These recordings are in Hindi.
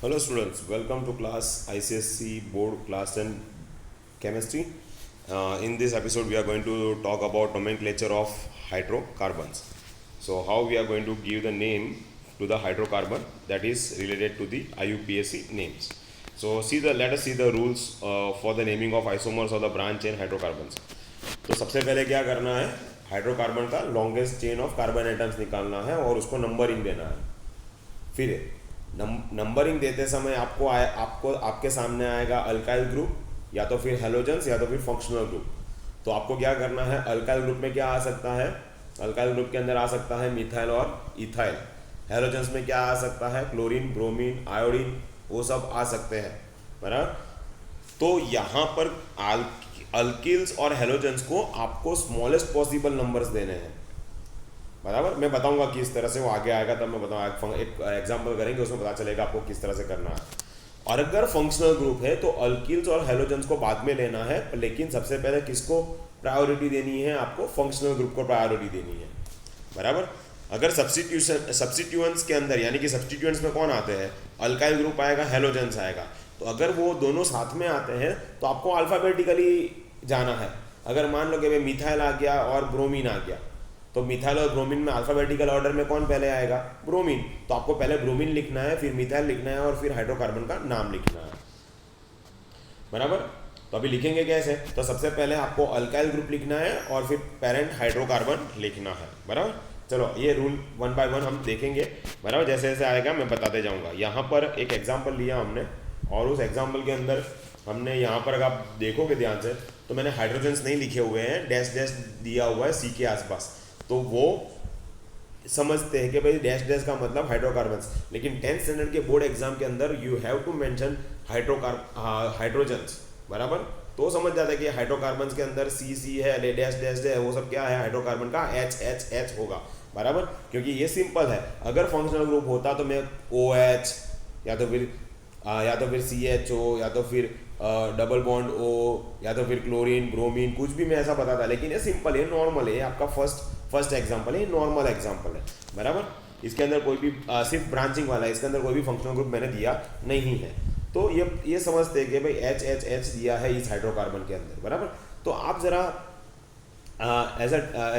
Hello students, welcome to class ICSC board class 10 chemistry. In this episode we are going to talk about nomenclature of hydrocarbons. So how we are going to give the name to the hydrocarbon that is related to the IUPAC names. So let us see the rules for the naming of isomers or the branch chain hydrocarbons. तो सबसे पहले क्या करना है, हाइड्रोकार्बन का longest chain of carbon atoms निकालना है और उसको नंबरिंग देना है. फिर नंबरिंग देते समय आपको आपके सामने आएगा अल्काइल ग्रुप या तो फिर हेलोजेंस या तो फिर फंक्शनल ग्रुप. तो आपको क्या करना है, अल्काइल ग्रुप में क्या आ सकता है, अल्काइल ग्रुप के अंदर आ सकता है मिथाइल और इथाइल. हेलोजेंस में क्या आ सकता है, क्लोरीन, ब्रोमीन, आयोडीन, वो सब आ सकते हैं. बराबर. तो यहाँ पर अल्किल्स और हेलोजेंस को आपको स्मॉलेस्ट पॉसिबल नंबर्स देने हैं. बराबर. मैं बताऊंगा किस तरह से वो आगे आएगा, तब मैं बताऊंगा. एक एग्जांपल करेंगे, उसमें पता चलेगा आपको किस तरह से करना है. और अगर फंक्शनल ग्रुप है तो अल्किल्स और हेलोजेंस को बाद में लेना है, लेकिन सबसे पहले किसको प्रायोरिटी देनी है, आपको फंक्शनल ग्रुप को प्रायोरिटी देनी है. बराबर. अगर सब्स्टिट्यूएंट्स के अंदर, यानी कि सब्स्टिट्यूएंट्स में कौन आते हैं, अल्काइल ग्रुप आएगा, हेलोजेंस आएगा. तो अगर वो दोनों साथ में आते हैं तो आपको अल्फाबेटिकली जाना है. अगर मान लो कि भाई मिथाइल आ गया और ब्रोमीन आ गया, तो मिथाइल और ब्रोमीन में अल्फाबेटिकल ऑर्डर में कौन पहले आएगा, ब्रोमीन. तो आपको पहले ब्रोमीन लिखना है, फिर मिथाइल लिखना है और फिर हाइड्रोकार्बन का नाम लिखना है. बराबर. तो अभी लिखेंगे कैसे, तो सबसे पहले आपको अल्काइल ग्रुप लिखना है और फिर पेरेंट हाइड्रोकार्बन लिखना है. बराबर. चलो ये रूल वन बाय वन हम देखेंगे. बराबर. जैसे जैसे आएगा मैं बताते जाऊंगा. यहाँ पर एक एग्जाम्पल लिया हमने और उस एग्जाम्पल के अंदर हमने यहाँ पर अगर आप देखोगे ध्यान से तो मैंने हाइड्रोजन्स नहीं लिखे हुए हैं, डैश डैश दिया हुआ है सी के आसपास. तो वो समझते हैं कि भाई डैश डैश का मतलब हाइड्रोकार्बन्स, लेकिन 10th स्टैंडर्ड के बोर्ड एग्जाम के अंदर you have to mention hydrogens. बराबर. तो समझ जाता है कि हाइड्रोकार्बन्स के अंदर सी है, डैश डैश है, वो सब क्या है, हाइड्रोकार्बन का एच होगा. बराबर. क्योंकि ये सिंपल है. अगर फंक्शनल ग्रुप होता तो मैं OH या तो फिर CHO या तो फिर डबल बॉन्ड O या तो फिर क्लोरीन, ब्रोमीन, कुछ भी मैं ऐसा बताता, लेकिन ये सिंपल है, नॉर्मल है. आपका फर्स्ट एग्जांपल है, नॉर्मल एग्जांपल है. बराबर. इसके अंदर कोई भी सिर्फ ब्रांचिंग वाला है, इसके अंदर कोई भी फंक्शनल ग्रुप मैंने दिया नहीं है. तो ये समझते हैं कि भाई H दिया है इस हाइड्रोकार्बन के अंदर. बराबर. तो आप ज़रा as a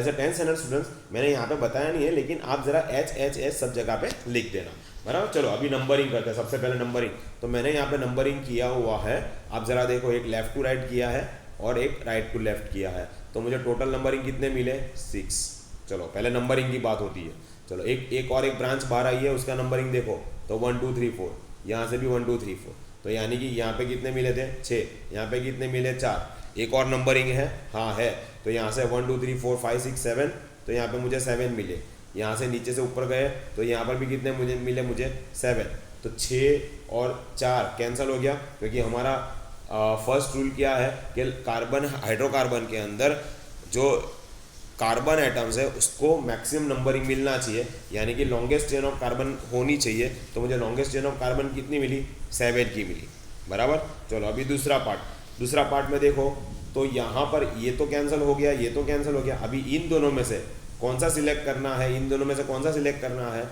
10th standard students, मैंने यहाँ पे बताया नहीं है, लेकिन आप ज़रा H सब जगह पे लिख देना. बराबर. चलो अभी नंबरिंग करते हैं. सबसे पहले नंबरिंग, तो मैंने यहाँ पे नंबरिंग किया हुआ है. आप ज़रा देखो, एक लेफ़्ट टू राइट किया है और एक राइट टू लेफ़्ट किया है. तो मुझे टोटल नंबरिंग कितने मिले, 6. चलो पहले नंबरिंग की बात होती है. चलो एक ब्रांच बाहर आई है, उसका नंबरिंग देखो तो 1 2 3 4, यहाँ से भी 1 2 3 4. तो यानी कि यहाँ पे कितने मिले थे, 6. यहाँ पे कितने मिले, 4. एक और नंबरिंग है, हाँ है. तो यहाँ से 1 2 3 4 5 6 7, तो यहाँ पे मुझे 7 मिले. यहाँ से नीचे से ऊपर गए तो यहाँ पर भी कितने मुझे 7. तो 6 और 4 कैंसिल हो गया, क्योंकि हमारा फर्स्ट रूल क्या है कि हाइड्रोकार्बन के अंदर जो कार्बन एटम्स है उसको मैक्सिमम नंबरिंग मिलना चाहिए, यानी कि लॉन्गेस्ट चेन ऑफ कार्बन होनी चाहिए. तो मुझे लॉन्गेस्ट चेन ऑफ कार्बन कितनी मिली, 7 की मिली. बराबर. चलो अभी दूसरा पार्ट में देखो, तो यहाँ पर ये तो कैंसिल हो गया, ये तो कैंसिल हो गया. अभी इन दोनों में से कौन सा सिलेक्ट करना है,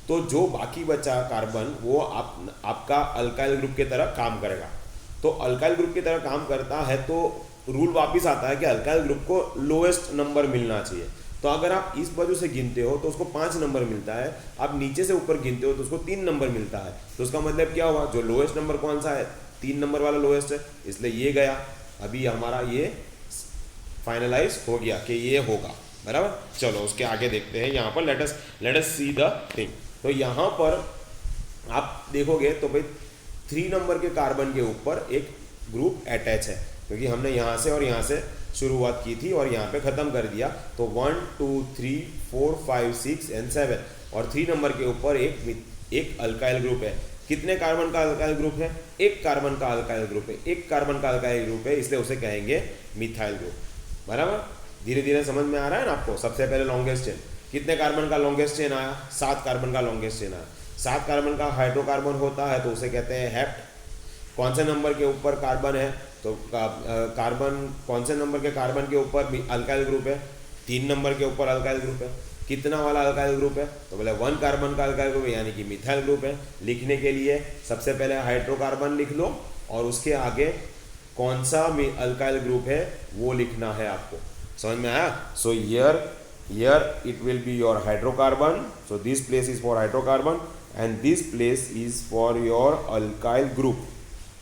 तो जो बाकी बचा कार्बन वो आपका अल्काइल ग्रुप की तरह काम करेगा. तो अल्काइल ग्रुप की तरह काम करता है तो रूल वापस आता है कि अल्काइल ग्रुप को लोएस्ट नंबर मिलना चाहिए. तो अगर आप इस बाजू से गिनते हो तो उसको 5 नंबर मिलता है, आप नीचे से ऊपर गिनते हो तो उसको 3 नंबर मिलता है. तो उसका मतलब क्या हुआ, जो लोएस्ट नंबर कौन सा है, 3 नंबर वाला लोएस्ट है, इसलिए ये गया. अभी हमारा ये फाइनलाइज हो गया कि ये होगा. बराबर. चलो उसके आगे देखते हैं. यहाँ पर let us see the thing. तो यहाँ पर आप देखोगे तो भाई 3 नंबर के कार्बन के ऊपर एक ग्रुप अटैच है, क्योंकि हमने यहाँ से और यहाँ से शुरुआत की थी और यहाँ पे ख़त्म कर दिया. तो 1 2 3 4 5 6 and 7, और 3 नंबर के ऊपर एक अल्काइल ग्रुप है. कितने कार्बन का अल्काइल ग्रुप है, एक कार्बन का अल्काइल ग्रुप है, इसलिए उसे कहेंगे मिथाइल ग्रुप. बराबर. धीरे धीरे समझ में आ रहा है ना आपको. सबसे पहले लॉन्गेस्ट चेन, कितने कार्बन का लॉन्गेस्ट चेन आया, 7 कार्बन का लॉन्गेस्ट चेन आया. 7 कार्बन का हाइड्रोकार्बन होता है तो उसे कहते हैं हेप्ट. कौन से नंबर के ऊपर कार्बन है, तो कौन से नंबर के कार्बन के ऊपर अल्काइल ग्रुप है, 3 नंबर के ऊपर अल्काइल ग्रुप है. कितना वाला अल्काइल ग्रुप है, तो बोले 1 कार्बन का अल्काइल ग्रुप यानी कि मिथाइल ग्रुप है। लिखने के लिए सबसे पहले हाइड्रोकार्बन लिख लो और उसके आगे कौन सा अल्काइल ग्रुप है वो लिखना है आपको। समझ में आया? सो here it will be your hydrocarbon, so this place is for hydrocarbon and this place is for your alkyl group।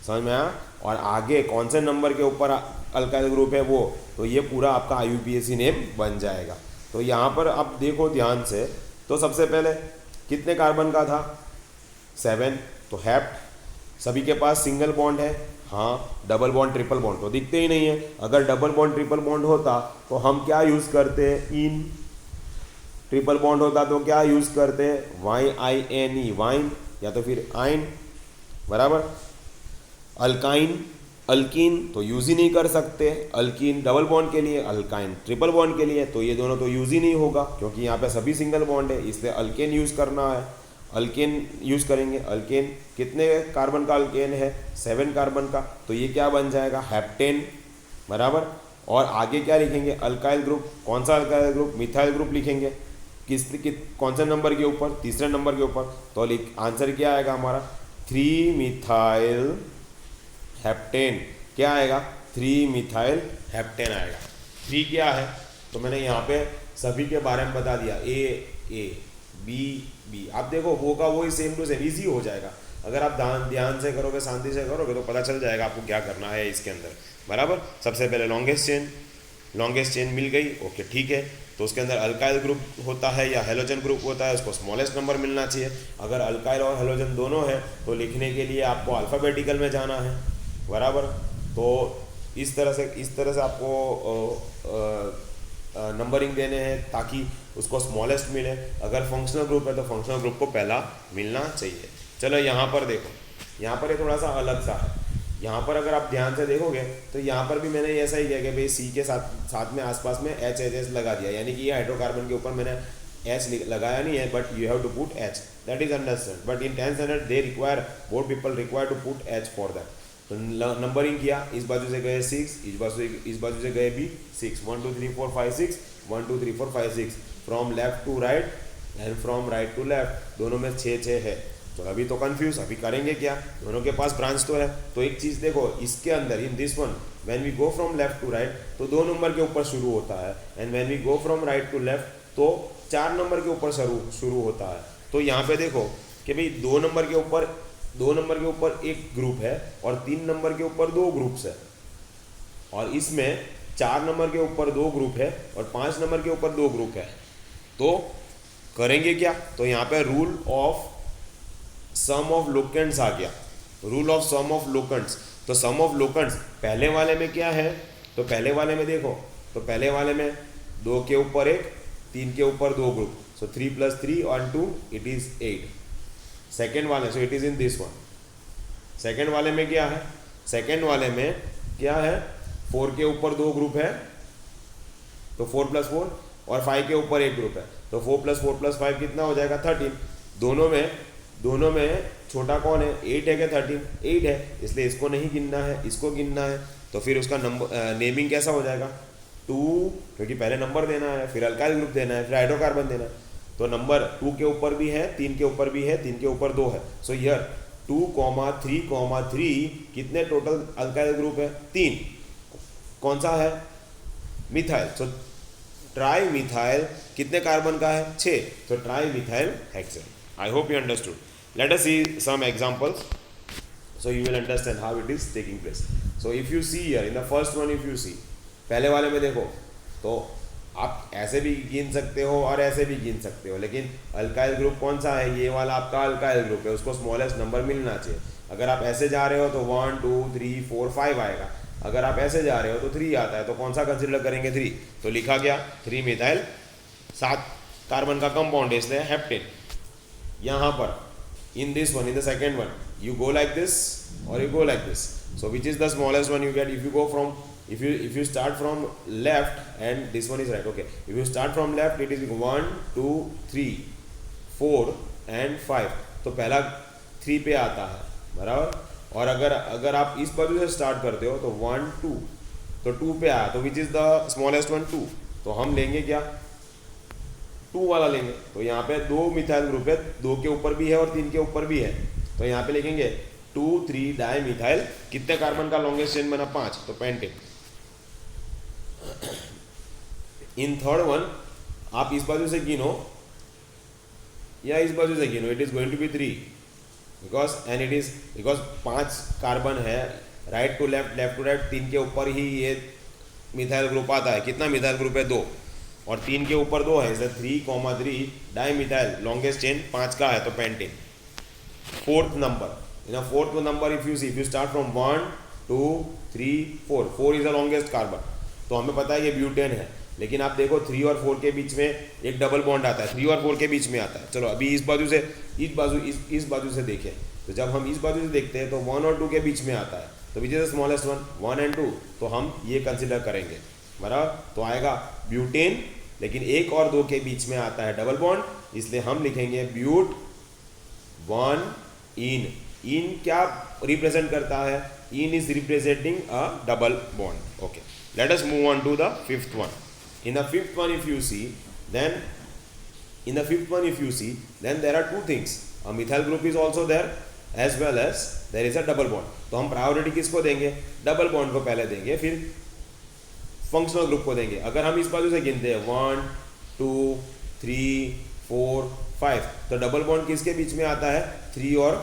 समझ में आया? और आगे कौन से नंबर के ऊपर अल्काइल ग्रुप है वो, तो ये पूरा आपका IUPAC नेम बन जाएगा। तो यहाँ पर आप देखो ध्यान से, तो सबसे पहले कितने कार्बन का था, 7, तो हेप्ट। सभी के पास सिंगल बॉन्ड है, हाँ। डबल बॉन्ड ट्रिपल बॉन्ड तो दिखते ही नहीं है। अगर डबल बॉन्ड ट्रिपल बॉन्ड होता तो हम क्या यूज़ करते, इन। ट्रिपल बॉन्ड होता तो क्या यूज़ करते, YINE, वाइन, या तो फिर आइन, बराबर। अल्काइन, अल्कीन तो यूज़ ही नहीं कर सकते। अल्कीन डबल बॉन्ड के लिए, अल्काइन ट्रिपल बॉन्ड के लिए, तो ये दोनों तो यूज़ ही नहीं होगा क्योंकि यहाँ पे सभी सिंगल बॉन्ड है, इसलिए अल्केन यूज़ करना है। अल्केन यूज़ करेंगे। अल्केन कितने कार्बन का अल्केन है, 7 कार्बन का, तो ये क्या बन जाएगा, हेप्टेन, बराबर। और आगे क्या लिखेंगे, अल्काइल ग्रुप। कौन सा अल्काइल ग्रुप, मिथाइल ग्रुप लिखेंगे। कौन से नंबर के ऊपर, तीसरे नंबर के ऊपर। तो आंसर क्या आएगा हमारा, 3 मिथाइल हेप्टेन। क्या आएगा, 3 मिथाइल हेप्टेन आएगा। 3 क्या है, तो मैंने यहाँ पे सभी के बारे में बता दिया, ए बी। आप देखो वो का वही सेम टू सेम, ईजी हो जाएगा। अगर आप ध्यान से करोगे, शांति से करोगे तो पता चल जाएगा आपको क्या करना है इसके अंदर, बराबर। सबसे पहले लॉन्गेस्ट चेन मिल गई, ओके ठीक है। तो उसके अंदर अल्काइल ग्रुप होता है या हेलोजन ग्रुप होता है, उसको स्मॉलेस्ट नंबर मिलना चाहिए। अगर अल्काइल और हेलोजन दोनों है तो लिखने के लिए आपको अल्फ़ाबेटिकल में जाना है, बराबर। तो इस तरह से आपको नंबरिंग देने हैं ताकि उसको स्मॉलेस्ट मिले। अगर फंक्शनल ग्रुप है तो फंक्शनल ग्रुप को पहला मिलना चाहिए। चलो यहाँ पर देखो, यहाँ पर ये थोड़ा सा अलग सा है। यहाँ पर अगर आप ध्यान से देखोगे तो यहाँ पर भी मैंने ऐसा ही किया कि भाई सी के साथ में आसपास में एच लगा दिया, यानी कि ये हाइड्रोकार्बन के ऊपर मैंने एच लगाया नहीं है, but you have to put H, that is understand. But in 10th standard they require, board people require to put H for that. तो नंबरिंग किया, इस बाजू से गए 6, इस बाजू से गए भी 6, 1 2 3 4 5 6, 1 2 3 4 5 6, from left to right and from right to left, दोनों में 6 है। तो अभी तो कंफ्यूज, अभी करेंगे क्या, दोनों के पास ब्रांच तो है। तो एक चीज़ देखो, इसके अंदर in this one when we go from left to right तो 2 नंबर के ऊपर शुरू होता है, and when we go from right to left तो 4 नंबर के ऊपर शुरू होता है। तो यहाँ पे देखो कि भाई 2 नंबर के ऊपर एक ग्रुप है और 3 नंबर के ऊपर 2 ग्रुप्स है, और इसमें 4 नंबर के ऊपर 2 ग्रुप है और 5 नंबर के ऊपर 2 ग्रुप है। तो करेंगे क्या, तो यहाँ पे rule of sum of locants आ गया, rule of sum of locants. तो सम ऑफ लोकेंट्स पहले वाले में क्या है, तो पहले वाले में देखो, तो पहले वाले में 2 के ऊपर 1, 3 के ऊपर 2 ग्रुप, सो 3 + 3 और 2 इट इज 8। सेकेंड वाले, सो it is in this one. Second वाले में क्या है, सेकेंड वाले में क्या है, 4 के ऊपर 2 ग्रुप है, तो 4 + 4, और 5 के ऊपर 1 ग्रुप है, तो 4 + 4 + 5 कितना हो जाएगा, 13। दोनों में छोटा कौन है, 8 है क्या, 13, 8 है, इसलिए इसको नहीं गिनना है, इसको गिनना है। तो फिर उसका नंबर नेमिंग कैसा हो जाएगा, 2, क्योंकि पहले नंबर देना है, फिर अल्काइल ग्रुप देना है, फिर हाइड्रोकार्बन देना है। तो नंबर 2 के ऊपर भी है, 3 के ऊपर भी है, 3 के ऊपर 2 है। सो हियर 2, 3, कितने टोटल अल्काइल ग्रुप है, 3। कौन सा है, मिथाइल। सो ट्राई मिथाइल कितने कार्बन का है, 6, तो tri methyl hexane. I hope you understood. Let us see some examples so you will understand how it is taking place. So if you see here in the first one, if you see पहले वाले में देखो तो आप ऐसे भी गिन सकते हो और ऐसे भी गिन सकते हो, लेकिन अल्काइल ग्रुप कौन सा है, ये वाला आपका अल्काइल ग्रुप है, उसको स्मॉलेस्ट नंबर मिलना चाहिए। अगर आप ऐसे जा रहे हो तो 1 2 3 4 5 आएगा, अगर आप ऐसे जा रहे हो तो 3 आता है, तो कौन सा कंसिडर करेंगे, 3। तो लिखा गया 3 मिथाइल, 7 कार्बन का कंपाउंड है, इसलिए हेप्टेन। यहाँ पर in this one, in the second one, you go like this or you go like this. So which is the smallest one you get if you go from, if you start from left and this one is right, okay, if you start from left it is 1 2 3 4 and 5, तो पहला 3 पे आता है, बराबर। और अगर आप इस बाजू से स्टार्ट करते हो तो 1 2, तो 2 पे आया, तो which is the smallest one, 2। तो हम लेंगे क्या, 2 वाला लेंगे। तो यहाँ पे 2 मिथाइल ग्रुप है, 2 के ऊपर भी है और 3 के ऊपर भी है, तो यहाँ पे लिखेंगे 2,3 डाई मिथाइल। कितने कार्बन का लॉन्गेस्ट चेन बना? 5, तो पेंटेन। इन थर्ड वन आप इस बाजू से गिनो या इस बाजू से गिनो, it is going to be 3 because 5 carbon है, right to left, left to right, 3 के ऊपर ही ये मिथाइल ग्रुप आता है। कितना मिथाइल ग्रुप है? 2, और 3 के ऊपर 2 है, इसलिए 3,3 डाई मिथाइल, लॉन्गेस्ट चेन 5 का है, तो pentane. Fourth number, in fourth number if you start from 1 2 3 4, 4 is the longest carbon, तो हमें पता है ये ब्यूटेन है। लेकिन आप देखो 3 और 4 के बीच में एक डबल बॉन्ड आता है, 3 और 4 के बीच में आता है। चलो अभी इस बाजू से इस बाजू से देखें, तो जब हम इस बाजू से देखते हैं तो 1 और 2 के बीच में आता है, तो विच is the smallest one? 1 and 2, तो हम ये कंसिडर करेंगे, बराबर। तो आएगा ब्यूटेन, लेकिन 1 और 2 के बीच में आता है डबल बॉन्ड, इसलिए हम लिखेंगे ब्यूट 1 इन। इन क्या रिप्रेजेंट करता है? In is representing a double bond. Okay, let us move on to the fifth one. In the fifth one, if you see, then there are two things. A methyl group is also there, as well as there is a double bond. तो हम प्रायोरिटी किसको देंगे? डबल बॉन्ड को पहले देंगे, फिर फंक्शनल ग्रुप को देंगे। अगर हम इस बाजू से गिनते हैं 1 2 3 4 5, तो डबल बॉन्ड किसके बीच में आता है? 3 और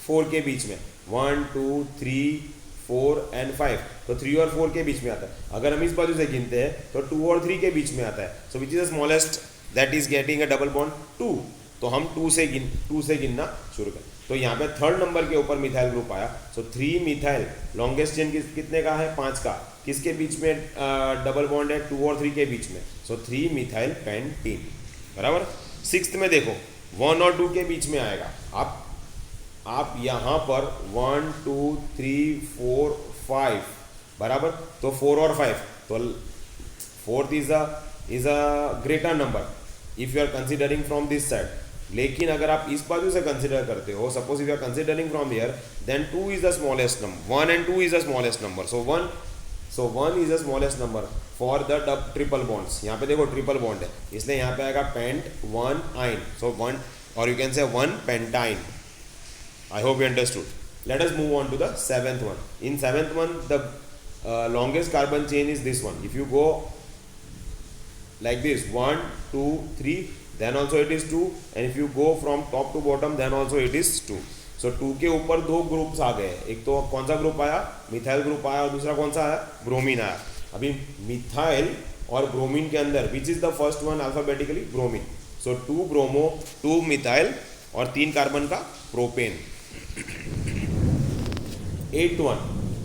4 के बीच में। 1 2 3 4 एंड 5, तो 3 और 4 के बीच में आता है। अगर हम इस बाजू से गिनते हैं तो 2 और 3 के बीच में आता है। So which is the smallest that is getting a double bond? 2, तो हम 2 से गिनना शुरू करें। तो यहाँ पे थर्ड नंबर के ऊपर मिथाइल ग्रुप आया। सो 3 मिथाइल, लॉन्गेस्ट चेन कितने का है? 5 का। किसके बीच में डबल बॉन्ड है? 2 और 3 के बीच में। सो 3 मिथाइल पेंटीन, बराबर। सिक्स्थ में देखो 1 और 2 के बीच में आएगा। आप यहाँ पर 1 2 3 4 5, बराबर। तो 4 और 5, तो fourth is a greater number if you are considering from this side. लेकिन अगर आप इस बाजू से कंसिडर करते हो, suppose if you are considering from here, then 2 is the smallest number. 1 and 2 is the smallest number. So 1 is the smallest number for the triple bonds. यहाँ पे देखो ट्रिपल बॉन्ड है, इसलिए यहाँ पे आएगा पेंट 1 आइन। सो 1, और you can say 1 pentyne. I hope you understood. Let us move on to the seventh one. In seventh one, the longest carbon chain is this one. If you go like this, 1 2 3, then also it is 2, and if you go from top to bottom, then also it is 2. So 2 के ऊपर 2 ग्रुप्स आ गए। एक तो कौन सा ग्रुप आया? मिथाइल ग्रुप आया, और दूसरा कौन सा आया? ब्रोमीन आया। अभी मिथाइल और ब्रोमीन के अंदर विच is the first one alphabetically? Bromine. So 2 bromo, 2 methyl और 3 कार्बन का propane. Eighth one.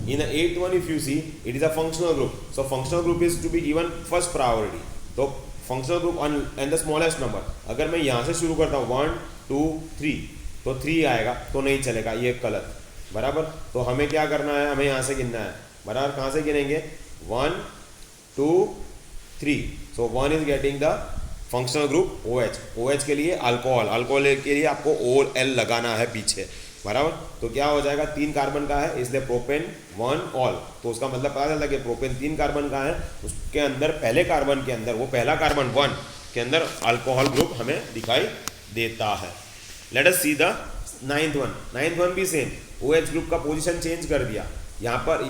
In the eighth one, if you see, it is a functional group. So functional group is to be given first priority. तो functional group and the smallest number. अगर मैं यहाँ से शुरू करता हूँ 1 2 3, तो 3 आएगा, तो नहीं चलेगा, ये गलत, बराबर। तो हमें क्या करना है? हमें यहाँ से गिनना है, बराबर। कहाँ से गिनेंगे? 1 2 3। So 1 is getting the functional group OH। OH के लिए अल्कोहल, अल्कोहल के लिए आपको OL लगाना है पीछे, बराबर। तो क्या हो जाएगा? 3 कार्बन का है, इसलिए प्रोपेन 1 ऑल। तो उसका मतलब पता चलता है कि प्रोपेन 3 कार्बन का है, उसके अंदर पहले कार्बन के अंदर, वो पहला कार्बन 1 के अंदर अल्कोहल ग्रुप हमें दिखाई देता है। Let us see the ninth one. Ninth one भी सेम, OH ग्रुप का पोजीशन चेंज कर दिया। यहाँ पर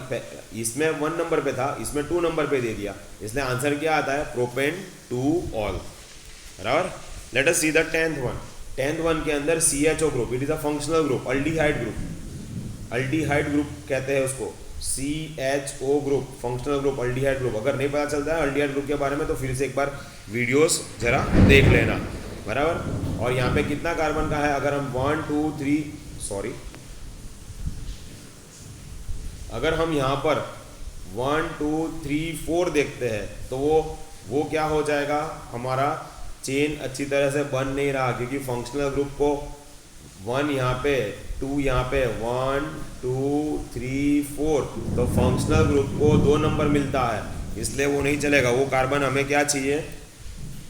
इसमें 1 नंबर पे था, इसमें 2 नंबर पे दे दिया, इसलिए आंसर क्या आता है? प्रोपेन 2 ऑल, बराबर। Let us see the 10th one. 10th one के अंदर CHO group, it is a functional group, aldehyde group. Aldehyde group कहते हैं उसको, CHO group, functional group, aldehyde group. अगर नहीं पता चलता है अल्डिहाइड ग्रुप के बारे में, तो फिर से एक बार वीडियोस जरा देख लेना, बराबर। और यहाँ पे कितना कार्बन का है? अगर हम 1 2 3 अगर हम यहाँ पर 1 2 3 4 देखते हैं, तो वो क्या हो जाएगा? हमारा चेन अच्छी तरह से बन नहीं रहा, क्योंकि फंक्शनल ग्रुप को 1 यहाँ पे, 2 यहाँ पे, 1 2 3 4, तो फंक्शनल ग्रुप को 2 नंबर मिलता है, इसलिए वो नहीं चलेगा। वो कार्बन हमें क्या चाहिए?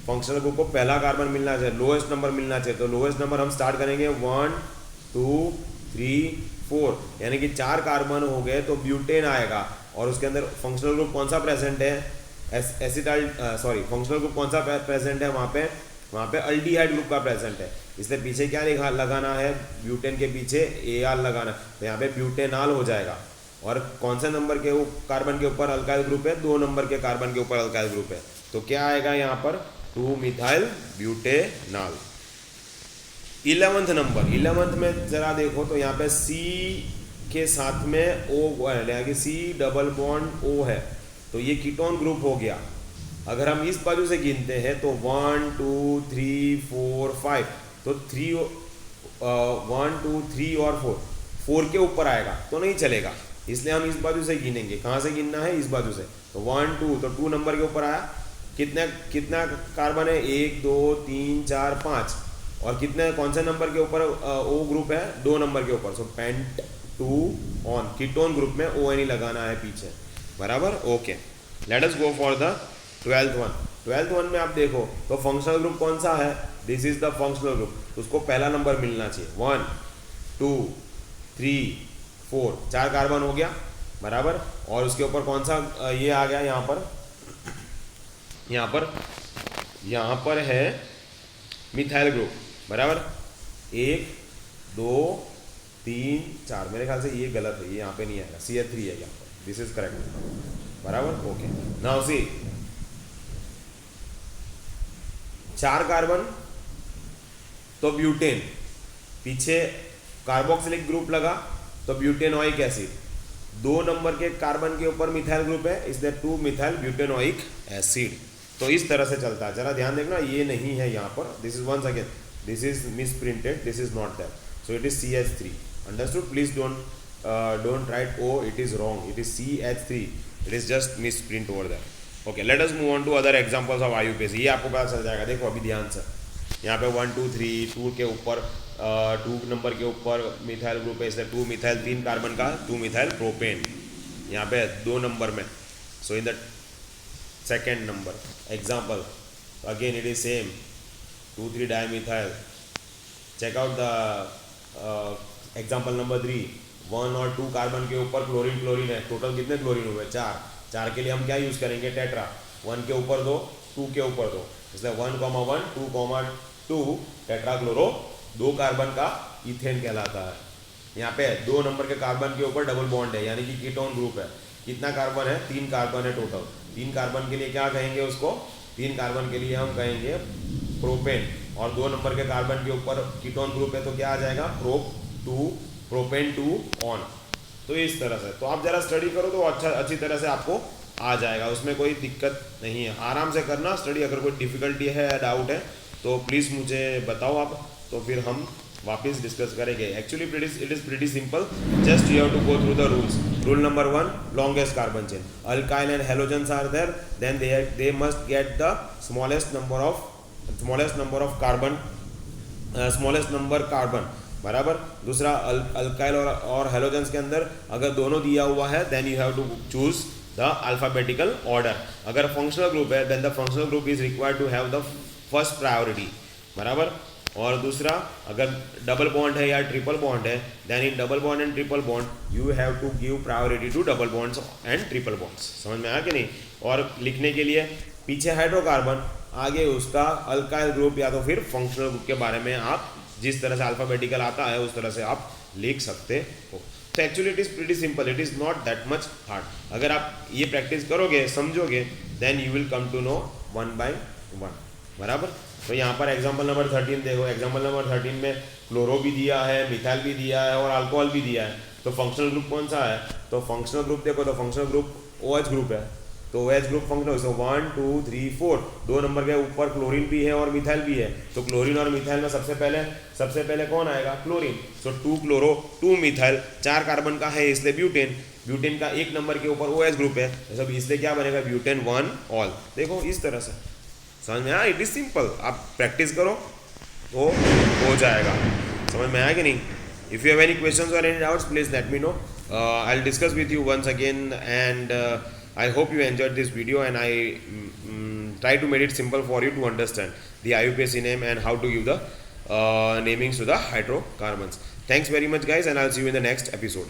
फंक्शनल ग्रुप को पहला कार्बन मिलना चाहिए, लोएस्ट नंबर मिलना चाहिए। तो लोएस्ट नंबर हम स्टार्ट करेंगे 1 2 3 4, यानी कि 4 कार्बन हो गए, तो ब्यूटेन आएगा। और उसके अंदर फंक्शनल ग्रुप कौन सा प्रेजेंट है? एसिटाइल फंक्शनल ग्रुप कौन सा प्रेजेंट है वहाँ पे अल्डिहाइड ग्रुप का प्रेजेंट है, इसलिए पीछे क्या लगाना है, ब्यूटेन के पीछे Al लगाना है, तो यहाँ पे ब्यूटेनॉल हो जाएगा। और कौन से नंबर के कार्बन के ऊपर अल्काइल ग्रुप है, 2 नंबर के कार्बन के ऊपर अल्काइल ग्रुप है, तो क्या आएगा यहाँ पर 2 methyl butanol. 11th number, 11th में जरा देखो तो यहाँ पे C के साथ में O है, C डबल बॉन्ड O है, तो ये कीटोन ग्रुप हो गया। अगर हम इस बाजू से गिनते हैं तो 1 2 3 4 5, तो 1 2 3 और 4 के ऊपर आएगा तो नहीं चलेगा, इसलिए हम इस बाजू से गिनेंगे। कहाँ से गिनना है, इस बाजू से, तो 1 2, तो 2 नंबर के ऊपर आया, कितना कार्बन है, 1 2 3 4 5, और कितने कौन से नंबर के ऊपर O ग्रुप है, 2 नंबर के ऊपर, सो पेंट 2 ऑन, कीटोन ग्रुप में ONE लगाना है पीछे, बराबर। Okay, let us go for the 12th one. 12th one में आप देखो तो फंक्शनल ग्रुप कौन सा है, this is the functional group, तो उसको पहला नंबर मिलना चाहिए, 1 2 3 4, 4 कार्बन हो गया, बराबर। और उसके ऊपर कौन सा ये आ गया, यहाँ पर है मिथाइल ग्रुप, बराबर। 1 2 3 4, मेरे ख्याल से ये गलत है, ये यहाँ पे नहीं आएगा, CH3 है यहाँ पर, दिस इज करेक्ट, बराबर। ओके, नाउ सी 4 कार्बन तो ब्यूटेन, पीछे कार्बोक्सिलिक ग्रुप लगा तो ब्यूटेनोइक एसिड, 2 नंबर के कार्बन के ऊपर मिथाइल ग्रुप है, इसलिए 2 मिथाइल ब्यूटेनोइक एसिड। तो इस तरह से चलता है, जरा ध्यान देखना, ये नहीं है यहाँ पर, this is once again, this is misprinted, this is not that, so it is CH3, understood. Please don't write O, it is wrong, it is CH3, it is just misprint over that. Okay, let us move on to other examples of IUPAC, ये आपको पता चल जाएगा। देखो अभी ध्यान से, यहाँ पे 1 2 3, 2 के ऊपर 2 नंबर के ऊपर मिथाइल ग्रुप है, इसलिए 2 मिथाइल 3 कार्बन का 2 मिथाइल प्रोपेन, यहाँ पे 2 नंबर में, so in the second number example again it is same 2 3 dimethyl. Check out the example number 3, 1 और 2 कार्बन के ऊपर क्लोरीन है, टोटल कितने क्लोरीन हुए, 4 के लिए हम क्या यूज़ करेंगे, टेट्रा, 1 के ऊपर 2, 2 के ऊपर 2, इसलिए 1 1 2 2 टेट्राक्लोरो, 2 कार्बन का इथेन कहलाता है। यहाँ पे 2 नंबर के कार्बन के ऊपर डबल बॉन्ड है, यानी कि कीटोन ग्रुप है। कितना कार्बन है, 3 कार्बन है टोटल। 3 कार्बन के लिए क्या कहेंगे उसको, 3 कार्बन के लिए हम कहेंगे प्रोपेन, और 2 नंबर के कार्बन के ऊपर कीटोन ग्रुप है, तो क्या आ जाएगा, प्रोपेन 2 ऑन। तो इस तरह से, तो आप जरा स्टडी करो तो अच्छी तरह से आपको आ जाएगा, उसमें कोई दिक्कत नहीं है, आराम से करना स्टडी। अगर कोई डिफिकल्टी है या डाउट है तो प्लीज़ मुझे बताओ आप, तो फिर हम वापस डिस्कस करेंगे। Actually it is pretty simple, just you have to go through the rules. Rule number 1, longest carbon chain, alkyl and halogens are there, then they must get the smallest number of carbon, बराबर। दूसरा अल्काइल और हेलोजेंस के अंदर अगर दोनों दिया हुआ है, then you have to choose the alphabetical order. अगर फंक्शनल ग्रुप है, then the functional group is required to have the first priority, बराबर। और दूसरा, अगर डबल बॉन्ड है या ट्रिपल बॉन्ड है, then in double bond and triple bond you have to give priority to double bonds and triple bonds. समझ में आया कि नहीं। और लिखने के लिए पीछे हाइड्रोकार्बन, आगे उसका अल्काइल ग्रुप या तो फिर फंक्शनल ग्रुप के बारे में आप जिस तरह से अल्फाबेटिकल आता है उस तरह से आप लिख सकते हो। तो actually it is pretty simple, it is not that much hard. अगर आप ये प्रैक्टिस करोगे, समझोगे, then you will come to know 1 by 1, बराबर। तो यहाँ पर एग्जाम्पल नंबर 13 देखो, एग्जाम्पल नंबर 13 में क्लोरो भी दिया है, मिथाइल भी दिया है और अल्कोहल भी दिया है। तो फंक्शनल ग्रुप कौन सा है, तो फंक्शनल ग्रुप देखो, तो फंक्शनल ग्रुप OH ग्रुप है, तो OH ग्रुप फंक्शनल, सो 1 2 3 4, 2 नंबर के ऊपर क्लोरीन भी है और मिथाइल भी है। तो क्लोरीन और मिथाइल में सबसे पहले कौन आएगा, क्लोरीन। सो 2 क्लोरो 2 मिथाइल, 4 कार्बन का है इसलिए ब्यूटेन का 1 नंबर के ऊपर OH ग्रुप है, सब इसलिए क्या बनेगा, ब्यूटेन 1 ऑल। देखो इस तरह से समझ में आया, इट इज सिंपल। आप प्रैक्टिस करो तो हो जाएगा। समझ में आया कि नहीं। If you have any questions और any doubts, please let me know, I will discuss with you once again, and I hope you enjoyed this video, and I try to make it simple for you to understand the IUPAC name and how to give the namings to the hydrocarbons. Thanks very much guys, and I'll see you in the next episode.